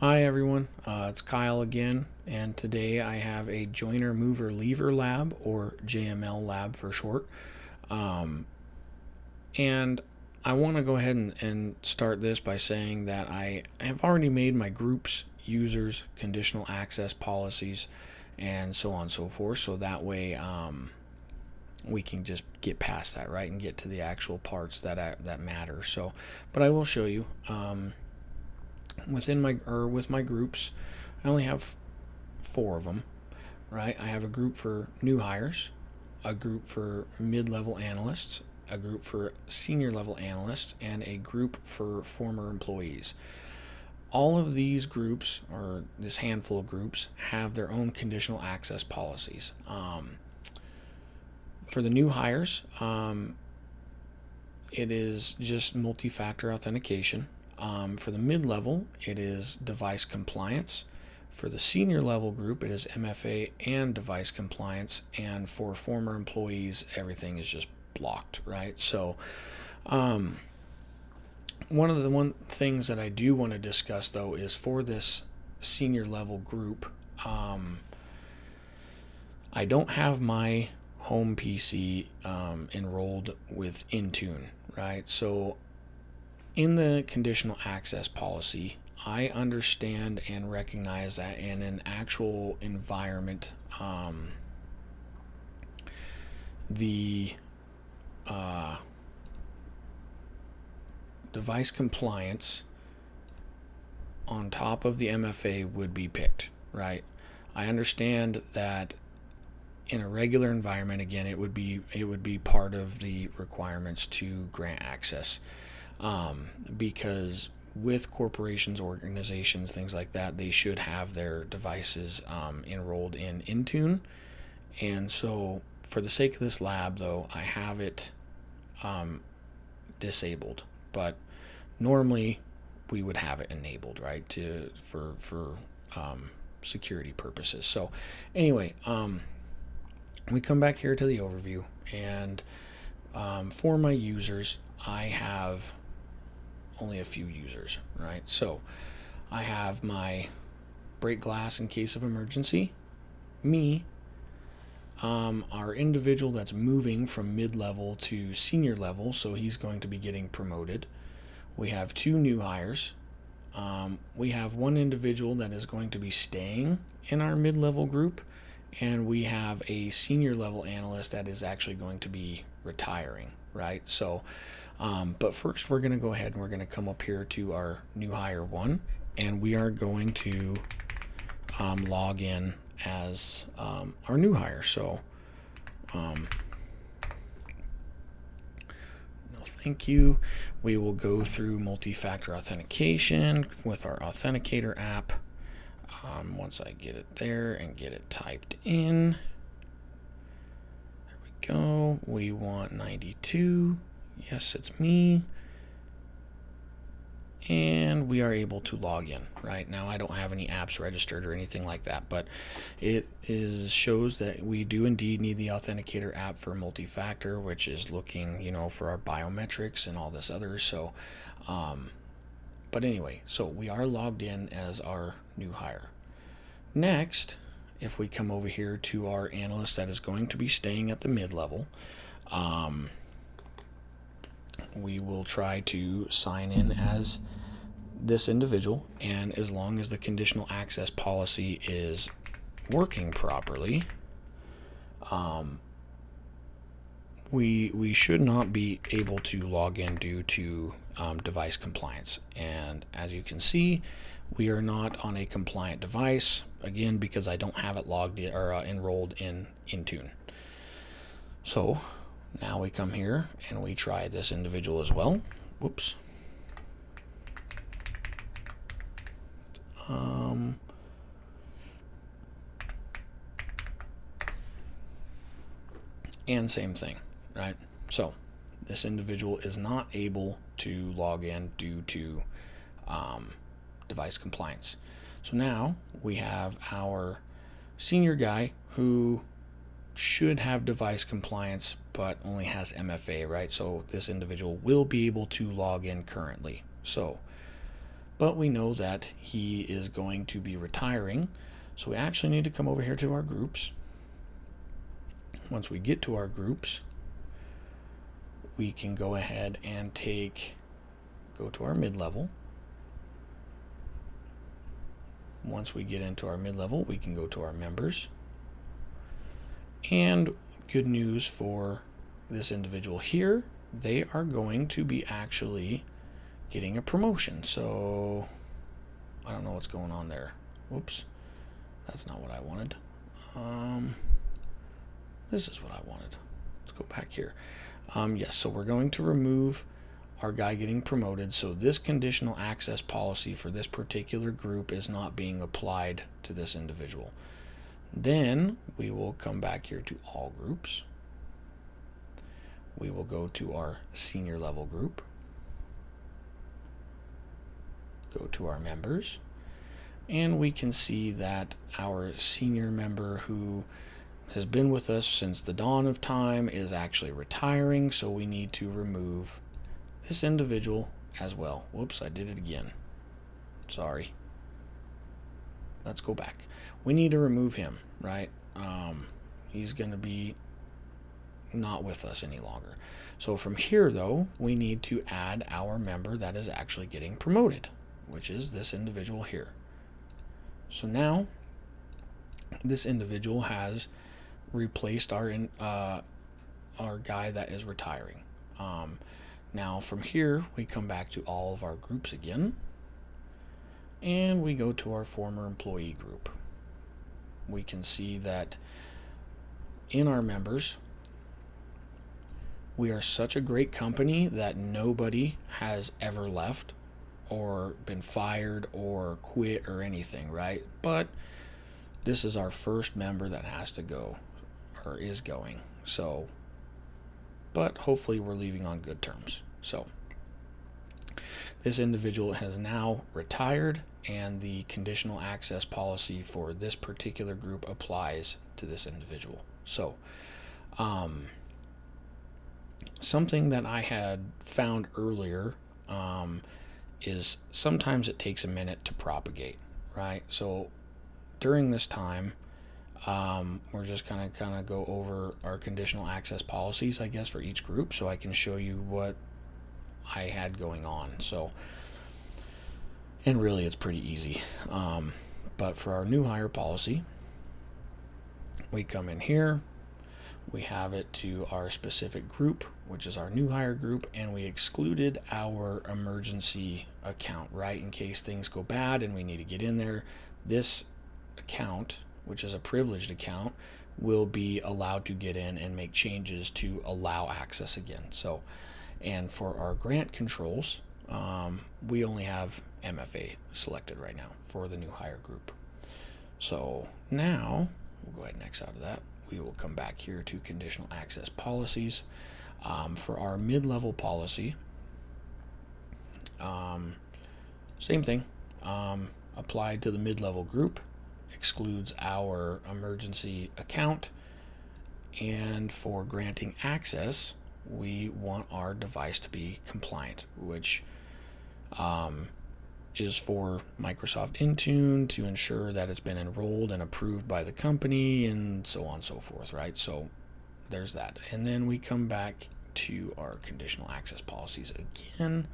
Hi everyone, it's Kyle again, and today I have a joiner mover lever lab, or JML lab for short. Um, and I want to go ahead and start this by saying that I have already made my groups, users, conditional access policies, and so on and so forth, so that way we can just get past that, right, and get to the actual parts that matter. So, but I will show you. With my groups, I only have four of them, right? I have a group for new hires, a group for mid-level analysts, a group for senior level analysts, and a group for former employees. All of these groups, or this handful of groups, have their own conditional access policies. For the new hires, it is just multi-factor authentication. For the mid-level, it is device compliance. For the senior level group, it is MFA and device compliance. And for former employees, everything is just blocked, right? So, one things that I do want to discuss though is for this senior level group, I don't have my home PC enrolled with Intune, right? So in the conditional access policy, I understand and recognize that in an actual environment, the device compliance on top of the MFA would be picked, right? I understand that in a regular environment, again, it would be part of the requirements to grant access, because with corporations, organizations, things like that, they should have their devices enrolled in Intune. And so, for the sake of this lab, though, I have it disabled. But normally, we would have it enabled, right, for security purposes. So, anyway, we come back here to the overview, and for my users, I have only a few users, right? So I have my break glass in case of emergency, me, our individual that's moving from mid-level to senior level, so he's going to be getting promoted. We have two new hires. We have one individual that is going to be staying in our mid-level group, and we have a senior level analyst that is actually going to be retiring, right? So, but first we're going to go ahead and we're going to come up here to our new hire one, and we are going to log in as our new hire. So, no thank you. We will go through multi-factor authentication with our authenticator app. Once I get it there and get it typed in, there we go. We want 92. Yes, it's me. And we are able to log in. Right now, I don't have any apps registered or anything like that, but it shows that we do indeed need the authenticator app for multi-factor, which is looking, for our biometrics and all this other. So, but anyway, so we are logged in as our new hire. Next, if we come over here to our analyst that is going to be staying at the mid-level, we will try to sign in as this individual, and as long as the conditional access policy is working properly, we should not be able to log in due to device compliance. And as you can see, we are not on a compliant device, again, because I don't have it logged in, or enrolled in Intune. So now we come here and we try this individual as well. Whoops. And same thing, right? So this individual is not able to log in due to device compliance. So now we have our senior guy who should have device compliance but only has MFA, right? So this individual will be able to log in currently. So but we know that he is going to be retiring. So we actually need to come over here to our groups. Once we get to our groups, we can go ahead and go to our mid-level. Once we get into our mid-level, we can go to our members. And good news for this individual here, they are going to be actually getting a promotion. So I don't know what's going on there. Whoops, that's not what I wanted. This is what I wanted. Let's go back here. Yes, so we're going to remove our guy getting promoted. So this conditional access policy for this particular group is not being applied to this individual. Then we will come back here to all groups. We will go to our senior level group. Go to our members. And we can see that our senior member who has been with us since the dawn of time is actually retiring. So we need to remove this individual as well. Whoops, I did it again. Sorry. Let's go back. We need to remove him, right? He's going to be not with us any longer. So from here, though, we need to add our member that is actually getting promoted, which is this individual here. So now this individual has replaced our guy that is retiring. Now from here, we come back to all of our groups again, and we go to our former employee group. We can see that in our members, we are such a great company that nobody has ever left or been fired or quit or anything, right? But this is our first member that has to go or is going. So, but hopefully we're leaving on good terms. So this individual has now retired, and the conditional access policy for this particular group applies to this individual. So something that I had found earlier is sometimes it takes a minute to propagate, right? So during this time, we're just kind of go over our conditional access policies, I guess, for each group, so I can show you what I had going on. So, and really it's pretty easy. But for our new hire policy, we come in here, we have it to our specific group, which is our new hire group, and we excluded our emergency account, right? In case things go bad and we need to get in there, this account, which is a privileged account, will be allowed to get in and make changes to allow access again. So, and for our grant controls, we only have MFA selected right now for the new hire group. So now we'll go ahead and X out of that. We will come back here to conditional access policies. For our mid-level policy, same thing, applied to the mid-level group, excludes our emergency account, and for granting access, we want our device to be compliant, which is for Microsoft Intune to ensure that it's been enrolled and approved by the company and so on and so forth, right? So there's that. And then we come back to our conditional access policies again,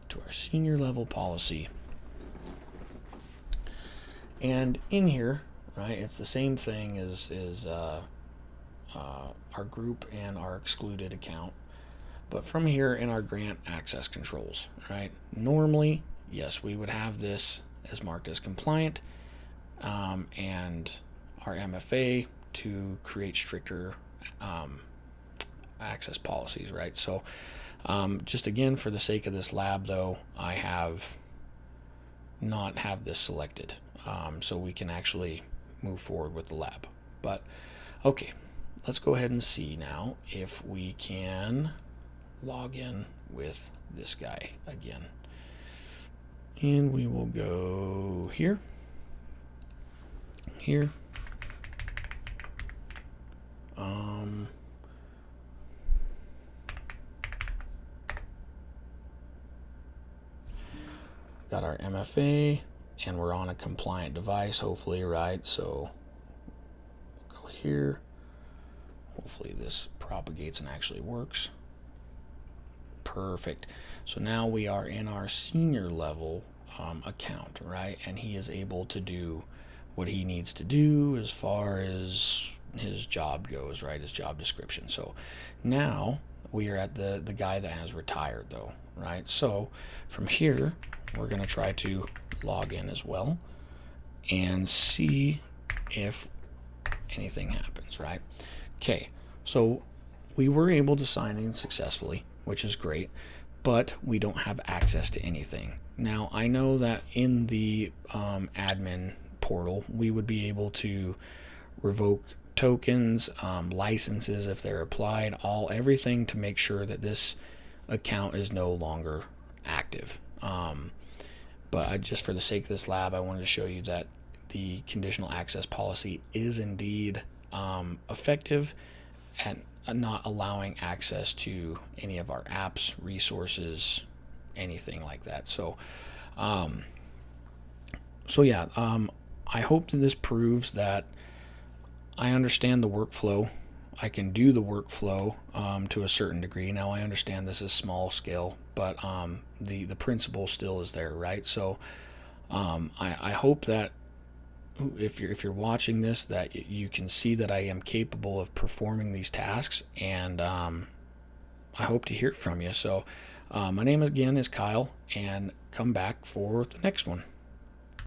to our senior level policy. And in here, right, it's the same thing as our group and our excluded account. But from here in our grant access controls, right, normally, yes, we would have this as marked as compliant, and our MFA to create stricter access policies, right? So just again, for the sake of this lab, though, I have not have this selected, so we can actually move forward with the lab. But okay, let's go ahead and see now if we can log in with this guy again. And we will go here, here. got our MFA, and we're on a compliant device, hopefully, right? So go here. Hopefully this propagates and actually works. Perfect. So now we are in our senior level account, right? And he is able to do what he needs to do as far as his job goes, right? His job description. So now we are at the guy that has retired, though, right? So from here, we're going to try to log in as well and see if anything happens, right? Okay, so we were able to sign in successfully, which is great, but we don't have access to anything. Now, I know that in the admin portal, we would be able to revoke tokens, licenses if they're applied, everything to make sure that this account is no longer active. But just for the sake of this lab, I wanted to show you that the conditional access policy is indeed effective at not allowing access to any of our apps, resources, anything like that. So, yeah, I hope that this proves that I understand the workflow. I can do the workflow to a certain degree. Now I understand this is small scale, but the principle still is there, right? So I hope that if you're watching this, that you can see that I am capable of performing these tasks, and I hope to hear from you. So my name again is Kyle, and come back for the next one.